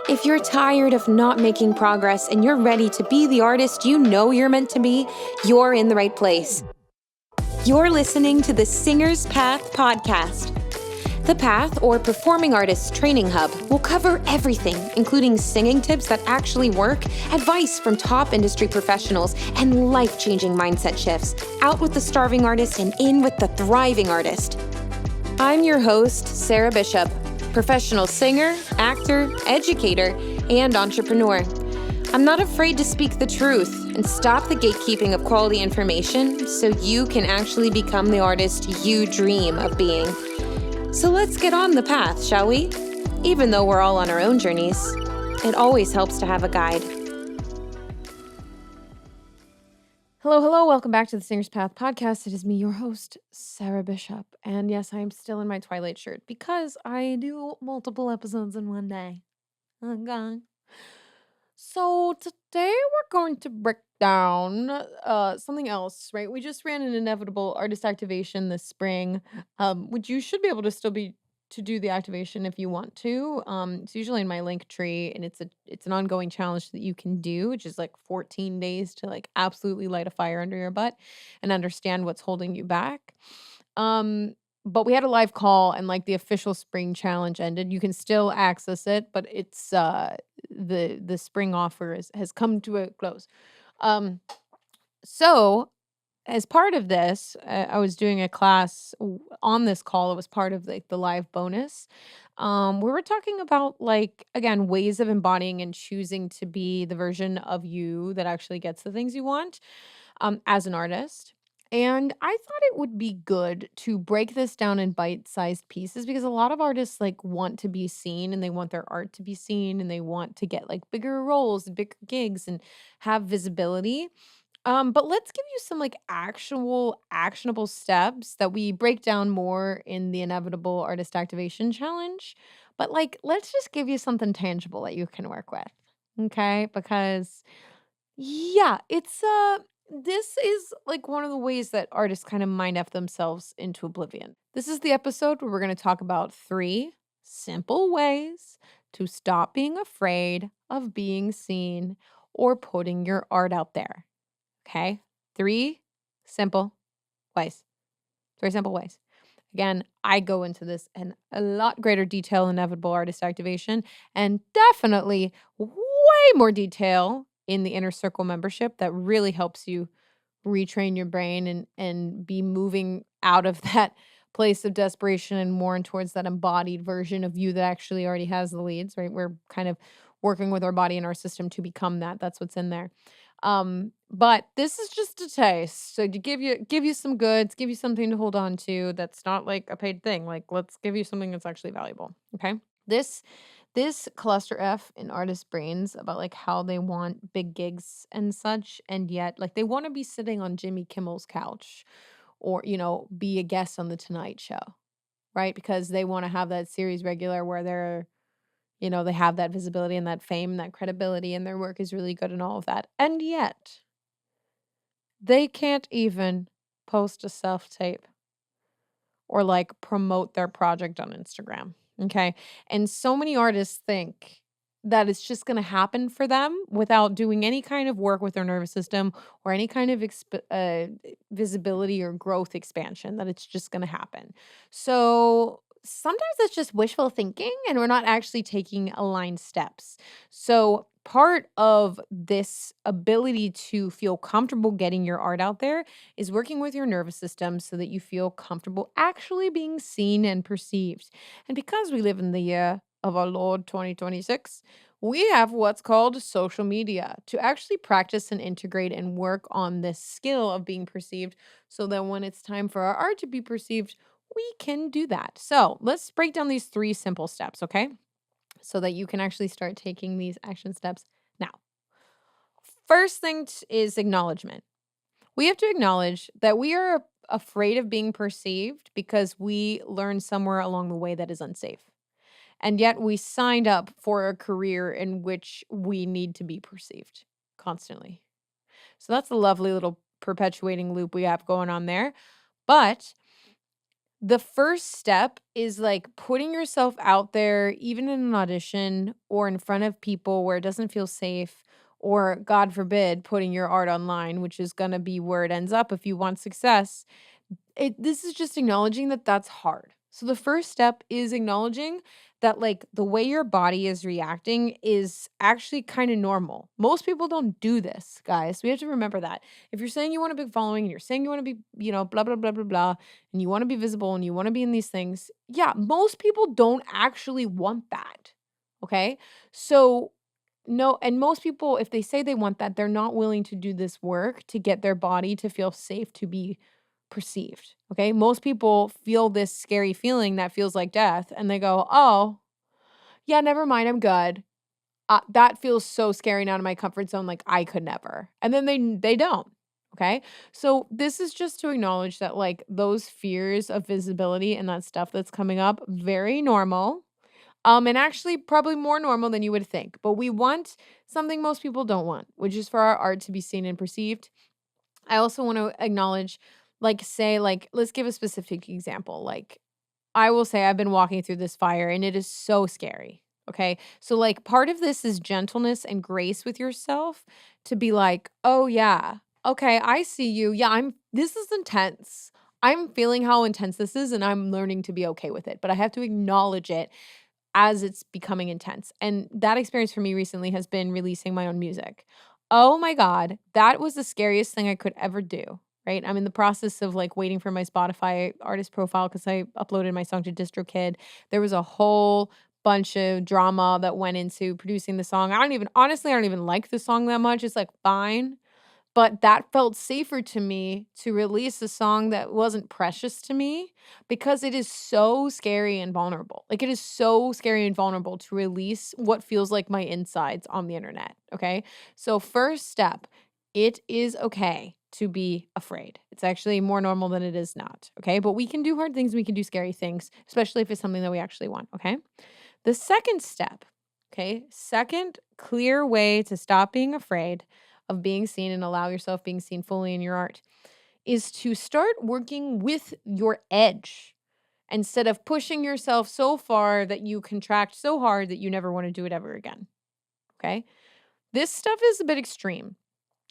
If you're tired of not making progress and you're ready to be the artist you know you're meant to be, you're in the right place. You're listening to the Singer's Path podcast. The Path, or Performing Artists Training Hub, will cover everything, including singing tips that actually work, advice from top industry professionals, and life-changing mindset shifts. Out with the starving artist and in with the thriving artist. I'm your host, Sarah Bishop, professional singer, actor, educator, and entrepreneur. I'm not afraid to speak the truth and stop the gatekeeping of quality information so you can actually become the artist you dream of being. So let's get on the path, shall we? Even though we're all on our own journeys, it always helps to have a guide. Hello, welcome back to the Singer's Path podcast. It is me, your host, Sarah Bishop. And yes, I am still in my Twilight shirt because I do multiple episodes in one day. Okay. So today we're going to break down something else, right? We just ran an inevitable artist activation this spring, which you should be able to still be to do the activation if you want to. It's usually in my link tree, and it's an ongoing challenge that you can do, which is like 14 days to like absolutely light a fire under your butt and understand what's holding you back. Um, but we had a live call and like the official spring challenge ended. You can still access it, but it's the spring offer has come to a close. Um, so as part of this, I was doing a class on this call. It was part of like the live bonus. We were talking about like again ways of embodying and choosing to be the version of you that actually gets the things you want as an artist. And I thought it would be good to break this down in bite-sized pieces because a lot of artists like want to be seen and they want their art to be seen and they want to get like bigger roles, bigger gigs and have visibility. But let's give you some like actual actionable steps that we break down more in the inevitable artist activation challenge. But like, let's just give you something tangible that you can work with. Okay? Because yeah, it's this is like one of the ways that artists kind of mind f themselves into oblivion. This is the episode where we're going to talk about 3 simple ways to stop being afraid of being seen or putting your art out there. Okay? 3 simple ways. 3 simple ways. Again, I go into this in a lot greater detail in Inevitable Artist Activation and definitely way more detail in the Inner Circle membership that really helps you retrain your brain and be moving out of that place of desperation and more and towards that embodied version of you that actually already has the leads, right? We're kind of working with our body and our system to become that. That's what's in there. But this is just a taste. So to give you some goods, give you something to hold on to that's not like a paid thing. Like let's give you something that's actually valuable. Okay. This cluster F in artists' brains about like how they want big gigs and such, and yet like they want to be sitting on Jimmy Kimmel's couch or, be a guest on the Tonight Show, right? Because they want to have that series regular where they have that visibility and that fame, that credibility, and their work is really good and all of that. And yet they can't even post a self tape or like promote their project on Instagram. Okay. And so many artists think that it's just going to happen for them without doing any kind of work with their nervous system or any kind of visibility or growth expansion, that it's just going to happen. So sometimes it's just wishful thinking and we're not actually taking aligned steps. So part of this ability to feel comfortable getting your art out there is working with your nervous system so that you feel comfortable actually being seen and perceived. And because we live in the year of our Lord 2026, we have what's called social media to actually practice and integrate and work on this skill of being perceived so that when it's time for our art to be perceived, we can do that. So let's break down these 3 simple steps, okay? So that you can actually start taking these action steps now. First thing is acknowledgement. We have to acknowledge that we are afraid of being perceived because we learned somewhere along the way that is unsafe. And yet we signed up for a career in which we need to be perceived constantly. So that's a lovely little perpetuating loop we have going on there. But the first step is like putting yourself out there, even in an audition or in front of people where it doesn't feel safe, or God forbid, putting your art online, which is going to be where it ends up if you want success. This is just acknowledging that that's hard. So the first step is acknowledging that, like, the way your body is reacting is actually kind of normal. Most people don't do this, guys. We have to remember that. If you're saying you want a big following and you're saying you want to be, blah, blah, blah, blah, blah, and you want to be visible and you want to be in these things, yeah, most people don't actually want that. Okay. So, no, and most people, if they say they want that, they're not willing to do this work to get their body to feel safe to be perceived, okay? Most people feel this scary feeling that feels like death, and they go, "Oh, yeah, never mind, I'm good. That feels so scary and out of my comfort zone, like, I could never." And then they don't, okay? So, this is just to acknowledge that, like, those fears of visibility and that stuff that's coming up, very normal, and actually probably more normal than you would think. But we want something most people don't want, which is for our art to be seen and perceived. I also want to acknowledge, like, say, like, let's give a specific example. Like, I will say I've been walking through this fire and it is so scary. Okay. So, like, part of this is gentleness and grace with yourself to be like, oh, yeah. Okay. I see you. Yeah. This is intense. I'm feeling how intense this is and I'm learning to be okay with it. But I have to acknowledge it as it's becoming intense. And that experience for me recently has been releasing my own music. Oh my God, that was the scariest thing I could ever do. Right. I'm in the process of like waiting for my Spotify artist profile because I uploaded my song to DistroKid. There was a whole bunch of drama that went into producing the song. Honestly, I don't even like the song that much. It's like fine. But that felt safer to me to release a song that wasn't precious to me because it is so scary and vulnerable. Like, it is so scary and vulnerable to release what feels like my insides on the internet, okay? So, first step, it is okay to be afraid. It's actually more normal than it is not, okay? But we can do hard things, we can do scary things, especially if it's something that we actually want, okay? The second step, okay? Second clear way to stop being afraid of being seen and allow yourself being seen fully in your art is to start working with your edge instead of pushing yourself so far that you contract so hard that you never want to do it ever again. Okay. This stuff is a bit extreme.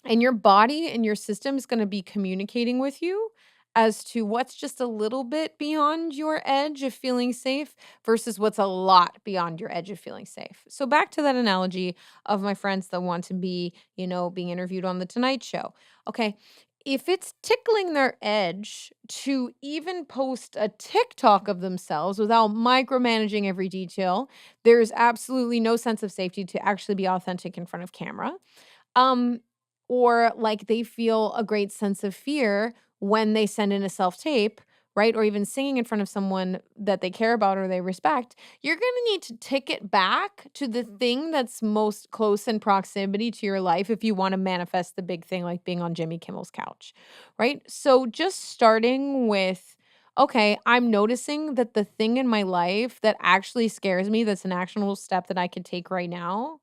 And your body and your system is gonna be communicating with you as to what's just a little bit beyond your edge of feeling safe versus what's a lot beyond your edge of feeling safe. So back to that analogy of my friends that want to be, being interviewed on The Tonight Show. Okay, if it's tickling their edge to even post a TikTok of themselves without micromanaging every detail, there's absolutely no sense of safety to actually be authentic in front of camera. Um, or like they feel a great sense of fear when they send in a self tape, right? Or even singing in front of someone that they care about or they respect, you're going to need to tick it back to the thing that's most close in proximity to your life if you want to manifest the big thing like being on Jimmy Kimmel's couch, right? So just starting with, okay, I'm noticing that the thing in my life that actually scares me, that's an actionable step that I could take right now,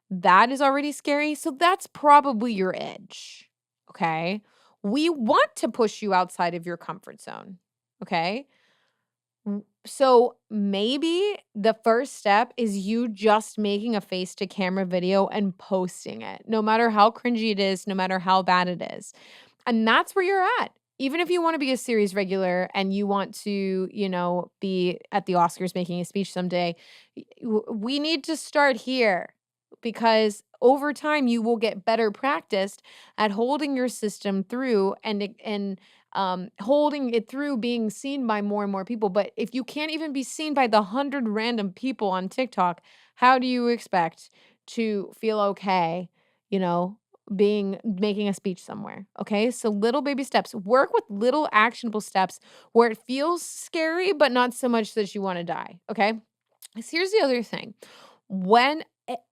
that is already scary, so that's probably your edge, okay? We want to push you outside of your comfort zone, okay? So maybe the first step is you just making a face to camera video and posting it, no matter how cringy it is, no matter how bad it is. And that's where you're at. Even if you wanna be a series regular and you want to, be at the Oscars making a speech someday, we need to start here because over time you will get better practiced at holding your system through and holding it through being seen by more and more people. But if you can't even be seen by the 100 random people on TikTok, how do you expect to feel okay, you know, making a speech somewhere? Okay? So little baby steps. Work with little actionable steps where it feels scary, but not so much that you want to die. Okay? 'Cause here's the other thing.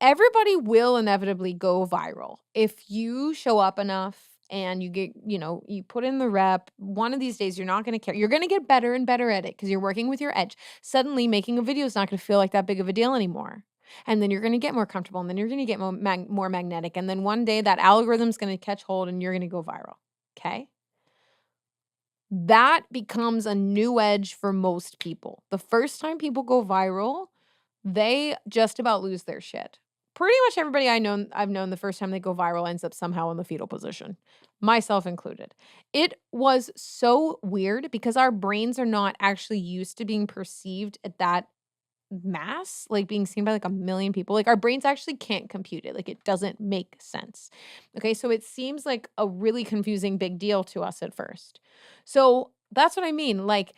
Everybody will inevitably go viral. If you show up enough and you get, you put in the rep, one of these days you're not going to care. You're going to get better and better at it because you're working with your edge. Suddenly making a video is not going to feel like that big of a deal anymore. And then you're going to get more comfortable and then you're going to get more magnetic. And then 1 day that algorithm is going to catch hold and you're going to go viral. Okay. that becomes a new edge for most people. The first time people go viral, they just about lose their shit. Pretty much everybody I've known the first time they go viral ends up somehow in the fetal position, myself included. It was so weird because our brains are not actually used to being perceived at that mass, like being seen by like a million people. Like our brains actually can't compute it. Like it doesn't make sense. Okay, so it seems like a really confusing big deal to us at first. So that's what I mean. Like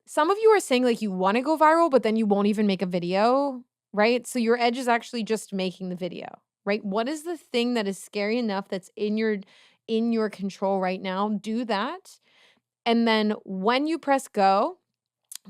some of you are saying like you want to go viral, but then you won't even make a video, right? So your edge is actually just making the video, right? What is the thing that is scary enough that's in your control right now? Do that. And then when you press go,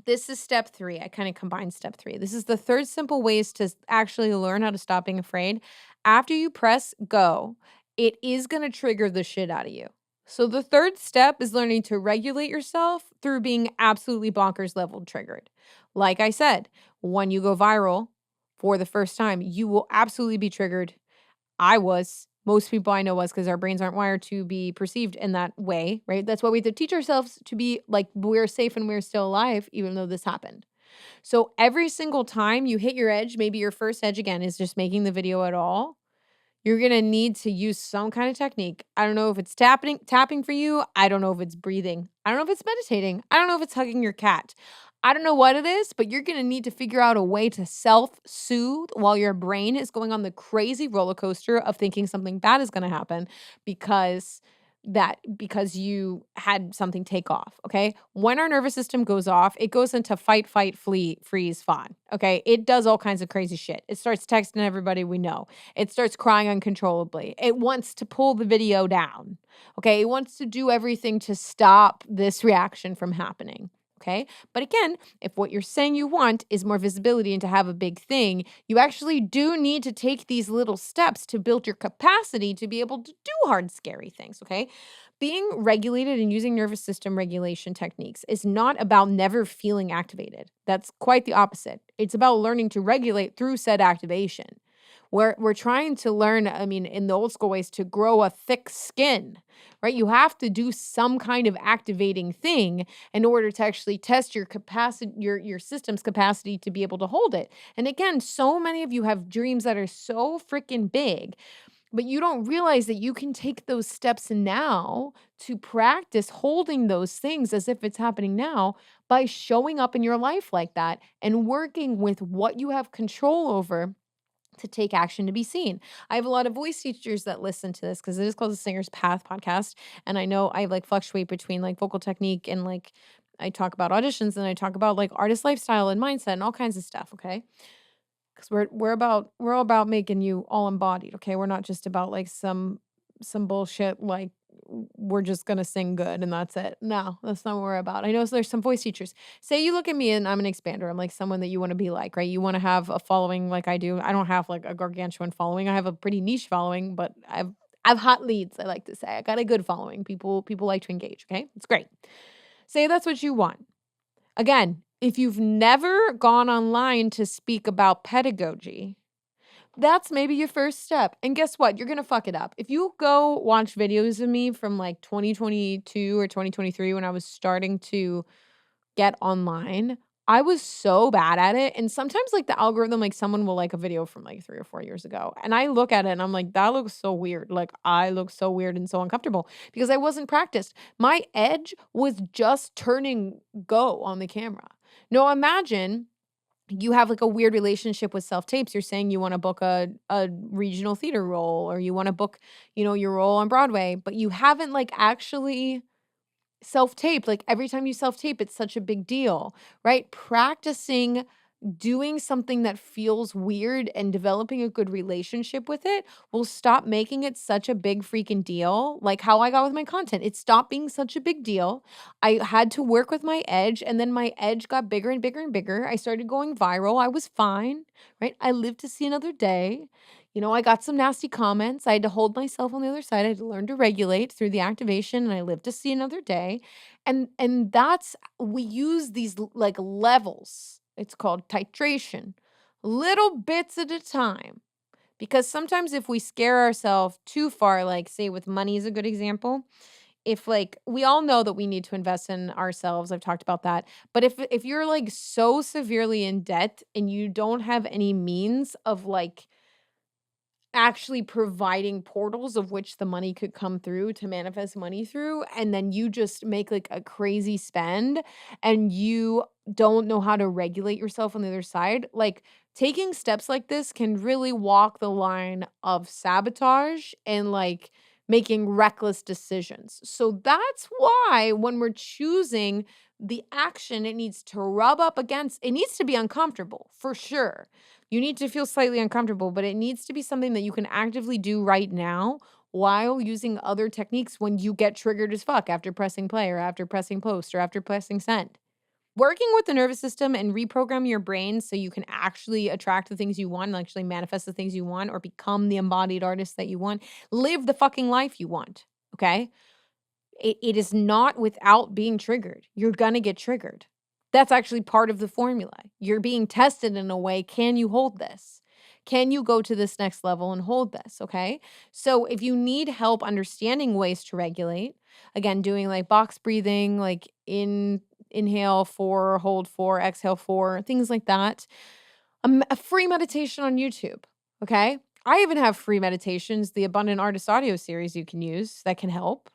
this is step 3. I kinda combined step 3. This is the third simple ways to actually learn how to stop being afraid. After you press go, it is gonna trigger the shit out of you. So the third step is learning to regulate yourself through being absolutely bonkers level triggered. Like I said, when you go viral for the first time, you will absolutely be triggered. I was. Most people I know was because our brains aren't wired to be perceived in that way, right? That's why we have to teach ourselves to be like, we're safe and we're still alive, even though this happened. So every single time you hit your edge, maybe your first edge again is just making the video at all. You're gonna need to use some kind of technique. I don't know if it's tapping for you. I don't know if it's breathing. I don't know if it's meditating. I don't know if it's hugging your cat. I don't know what it is, but you're gonna need to figure out a way to self-soothe while your brain is going on the crazy roller coaster of thinking something bad is gonna happen because because you had something take off, okay? When our nervous system goes off, it goes into fight, fight, flee, freeze, fawn, okay? It does all kinds of crazy shit. It starts texting everybody we know. It starts crying uncontrollably. It wants to pull the video down, okay? It wants to do everything to stop this reaction from happening, okay? But again, if what you're saying you want is more visibility and to have a big thing, you actually do need to take these little steps to build your capacity to be able to do hard, scary things, okay? Being regulated and using nervous system regulation techniques is not about never feeling activated. That's quite the opposite. It's about learning to regulate through said activation. We're trying to learn, I mean, in the old school ways, to grow a thick skin, right? You have to do some kind of activating thing in order to actually test your capacity, your system's capacity to be able to hold it. And again, so many of you have dreams that are so freaking big, but you don't realize that you can take those steps now to practice holding those things as if it's happening now by showing up in your life like that and working with what you have control over to take action to be seen. I have a lot of voice teachers that listen to this because it is called the Singer's Path podcast. And I know I like fluctuate between like vocal technique and like I talk about auditions and I talk about like artist lifestyle and mindset and all kinds of stuff. Okay. Because we're all about making you all embodied. Okay. We're not just about like some bullshit like we're just gonna sing good and that's it. No, that's not what we're about. I know there's some voice teachers. Say you look at me and I'm an expander. I'm like someone that you want to be like, right? You want to have a following like I do. I don't have like a gargantuan following. I have a pretty niche following, but I've hot leads, I like to say. I got a good following. People like to engage, okay? It's great. Say that's what you want. Again, if you've never gone online to speak about pedagogy, that's maybe your first step. And guess what? You're gonna fuck it up. If you go watch videos of me from like 2022 or 2023 when I was starting to get online, I was so bad at it. And sometimes like the algorithm, like someone will like a video from like 3 or 4 years ago. And I look at it and I'm like, that looks so weird. Like I look so weird and so uncomfortable because I wasn't practiced. My edge was just turning go on the camera. No, imagine you have like a weird relationship with self-tapes. You're saying you wanna book a regional theater role or you wanna book, your role on Broadway, but you haven't, like, actually self-taped. Like, every time you self-tape, it's such a big deal, right? Practicing doing something that feels weird and developing a good relationship with it will stop making it such a big freaking deal. Like how I got with my content. It stopped being such a big deal. I had to work with my edge, and then my edge got bigger and bigger and bigger. I started going viral. I was fine, right? I lived to see another day. I got some nasty comments. I had to hold myself on the other side. I had to learn to regulate through the activation, and I lived to see another day. And that's we use these like levels. It's called titration, little bits at a time. Because sometimes if we scare ourselves too far, like say with money is a good example, if like we all know that we need to invest in ourselves. I've talked about that. But if you're like so severely in debt and you don't have any means of like actually providing portals of which the money could come through to manifest money through, and then you just make like a crazy spend and you don't know how to regulate yourself on the other side, like taking steps like this can really walk the line of sabotage and like making reckless decisions. So that's why when we're choosing the action, it needs to rub up against, it needs to be uncomfortable for sure. You need to feel slightly uncomfortable, but it needs to be something that you can actively do right now while using other techniques when you get triggered as fuck after pressing play or after pressing post or after pressing send. Working with the nervous system and reprogram your brain so you can actually attract the things you want and actually manifest the things you want or become the embodied artist that you want, live the fucking life you want. Okay. It is not without being triggered. You're gonna get triggered. That's actually part of the formula. You're being tested in a way, can you hold this? Can you go to this next level and hold this, okay? So if you need help understanding ways to regulate, again, doing like box breathing, like inhale 4, hold 4, exhale 4, things like that. A free meditation on YouTube, okay? I even have free meditations, the Abundant Artist audio series you can use that can help.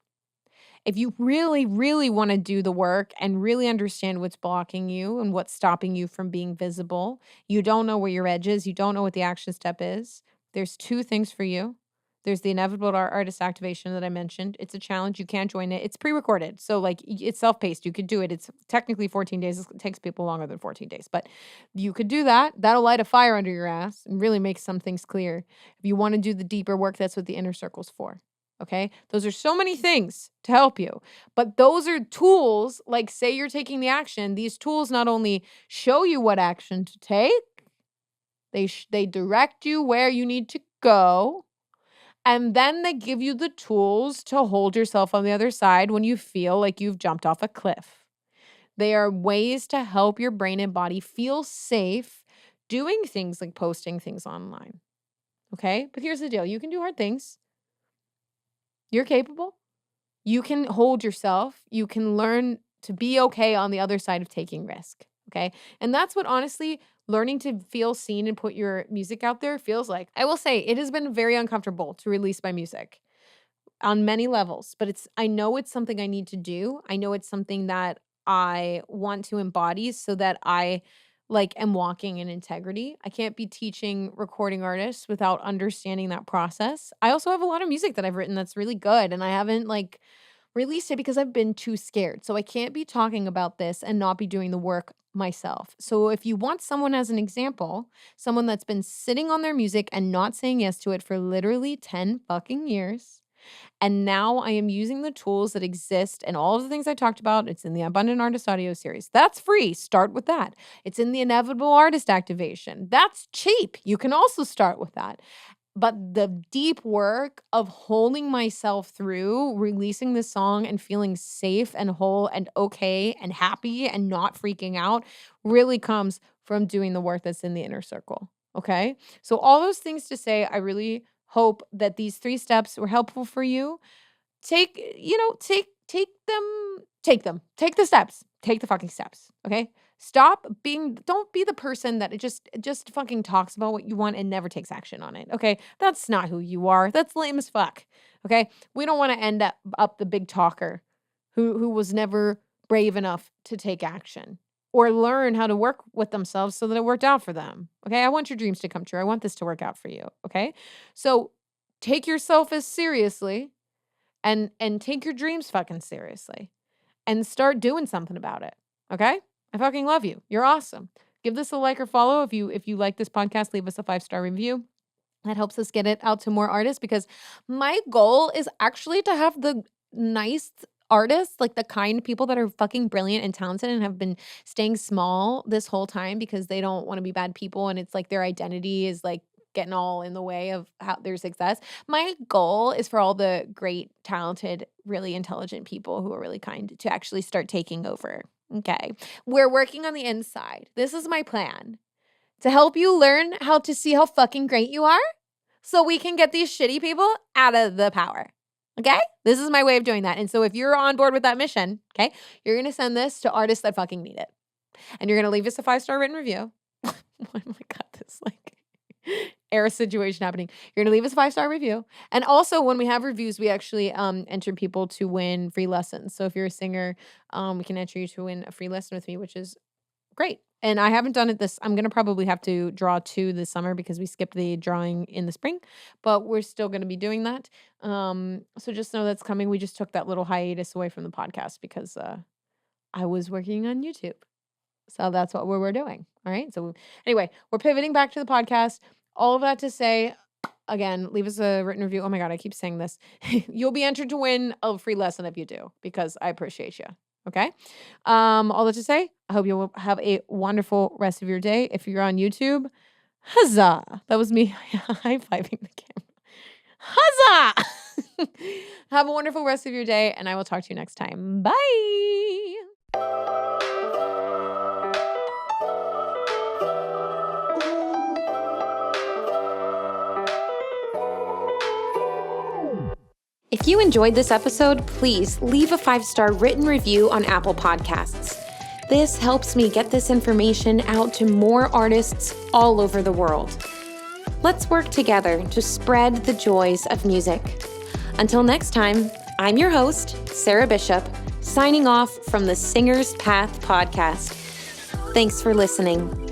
If you really, really wanna do the work and really understand what's blocking you and what's stopping you from being visible, you don't know where your edge is, you don't know what the action step is, there's 2 things for you. There's the Inevitable Artist Activation that I mentioned. It's a challenge, you can join it. It's pre-recorded, so, like, it's self-paced, you could do it. It's technically 14 days, it takes people longer than 14 days, but you could do that. That'll light a fire under your ass and really make some things clear. If you wanna do the deeper work, that's what the inner circle's for. Okay? Those are so many things to help you. But those are tools, like say you're taking the action, these tools not only show you what action to take, they direct you where you need to go, and then they give you the tools to hold yourself on the other side when you feel like you've jumped off a cliff. They are ways to help your brain and body feel safe doing things like posting things online. Okay? But here's the deal, you can do hard things. You're capable. You can hold yourself. You can learn to be okay on the other side of taking risk, okay? And that's what honestly learning to feel seen and put your music out there feels like. I will say it has been very uncomfortable to release my music on many levels, but I know it's something I need to do. I know it's something that I want to embody so that I like am walking in integrity. I can't be teaching recording artists without understanding that process. I also have a lot of music that I've written that's really good and I haven't like released it because I've been too scared. So I can't be talking about this and not be doing the work myself. So if you want someone as an example, someone that's been sitting on their music and not saying yes to it for literally 10 fucking years, and now I am using the tools that exist and all of the things I talked about. It's in the Abundant Artist audio series. That's free. Start with that. It's in the Inevitable Artist Activation. That's cheap. You can also start with that. But the deep work of holding myself through releasing this song and feeling safe and whole and okay and happy and not freaking out really comes from doing the work that's in the inner circle. Okay. So, all those things to say, I really hope that these 3 steps were helpful for you. Take the steps. Take the fucking steps, okay? Don't be the person that just fucking talks about what you want and never takes action on it, okay? That's not who you are. That's lame as fuck, okay? We don't wanna end up the big talker who was never brave enough to take action or learn how to work with themselves so that it worked out for them, okay? I want your dreams to come true. I want this to work out for you, okay? So, take yourself as seriously and take your dreams fucking seriously and start doing something about it. Okay? I fucking love you. You're awesome. Give this a like or follow if you like this podcast, leave us a 5-star review. That helps us get it out to more artists because my goal is actually to have the nice artists, like the kind people that are fucking brilliant and talented and have been staying small this whole time because they don't want to be bad people and it's like their identity is like getting all in the way of how their success. My goal is for all the great, talented, really intelligent people who are really kind to actually start taking over. Okay. We're working on the inside. This is my plan to help you learn how to see how fucking great you are so we can get these shitty people out of the power. Okay? This is my way of doing that. And so if you're on board with that mission, okay, you're going to send this to artists that fucking need it. And you're going to leave us a 5-star written review. Oh my God, this air situation happening. You're going to leave us a 5-star review. And also when we have reviews, we actually enter people to win free lessons. So if you're a singer, we can enter you to win a free lesson with me, which is great. And I haven't done it I'm going to probably have to draw 2 this summer because we skipped the drawing in the spring, but we're still going to be doing that. So just know that's coming. We just took that little hiatus away from the podcast because I was working on YouTube. So that's what we're doing. All right. So anyway, we're pivoting back to the podcast. All of that to say, again, leave us a written review. Oh my God, I keep saying this. You'll be entered to win a free lesson if you do, because I appreciate you. Okay. All that to say, I hope you will have a wonderful rest of your day. If you're on YouTube, huzzah. That was me high-fiving the camera. Huzzah. Have a wonderful rest of your day, and I will talk to you next time. Bye. If you enjoyed this episode, please leave a 5-star written review on Apple Podcasts. This helps me get this information out to more artists all over the world. Let's work together to spread the joys of music. Until next time, I'm your host, Sarah Bishop, signing off from the Singer's Path podcast. Thanks for listening.